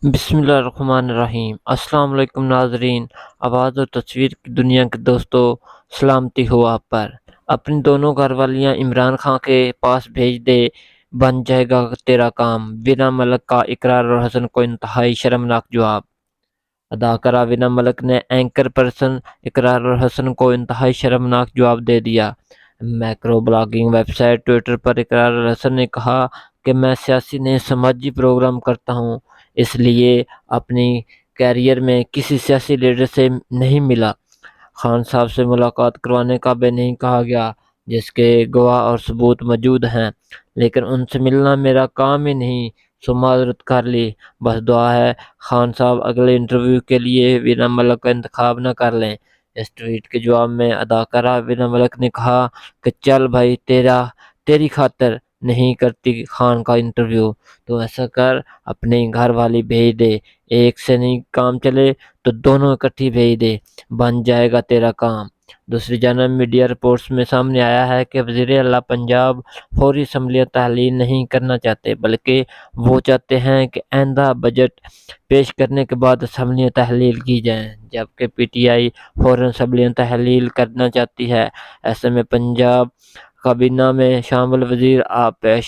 بسم اللہ الرحمن الرحیم۔ السلام علیکم ناظرین، آواز اور تصویر کی دنیا کے دوستوں، سلامتی ہو آپ پر۔ اپنی دونوں گھر والیاں عمران خان کے پاس بھیج دے، بن جائے گا تیرا کام۔ وینا ملک کا اقرار اور حسن کو انتہائی شرمناک جواب۔ اداکارہ وینا ملک نے اینکر پرسن اقرار اور حسن کو انتہائی شرمناک جواب دے دیا۔ Micro blogging website Twitter پر اقرار اور حسن نے کہا کہ میں سیاسی نہیں سماجی پروگرام کرتا ہوں، اس لیے اپنی کیریئر میں کسی سیاسی لیڈر سے نہیں ملا۔ خان صاحب سے ملاقات کروانے کا بھی نہیں کہا گیا، جس کے گواہ اور ثبوت موجود ہیں، لیکن ان سے ملنا میرا کام ہی نہیں، سو معذرت کر لی۔ بس دعا ہے خان صاحب اگلے انٹرویو کے لیے وینا ملک کا انتخاب نہ کر لیں۔ اس ٹویٹ کے جواب میں اداکارہ وینا ملک نے کہا کہ چل بھائی، تیری خاطر نہیں کرتی خان کا انٹرویو، تو ایسا کر اپنی گھر والی بھیج دے، ایک سے نہیں کام چلے تو دونوں اکٹھی بھیج دے، بن جائے گا تیرا کام۔ دوسری جانب میڈیا رپورٹس میں سامنے آیا ہے کہ وزیر اعلیٰ پنجاب فوری اسمبلی تحلیل نہیں کرنا چاہتے، بلکہ وہ چاہتے ہیں کہ آئندہ بجٹ پیش کرنے کے بعد اسمبلیاں تحلیل کی جائیں، جبکہ پی ٹی آئی فوراً اسمبلیاں تحلیل کرنا چاہتی ہے۔ ایسے میں پنجاب کابینہ میں شامل وزیر آبپاشی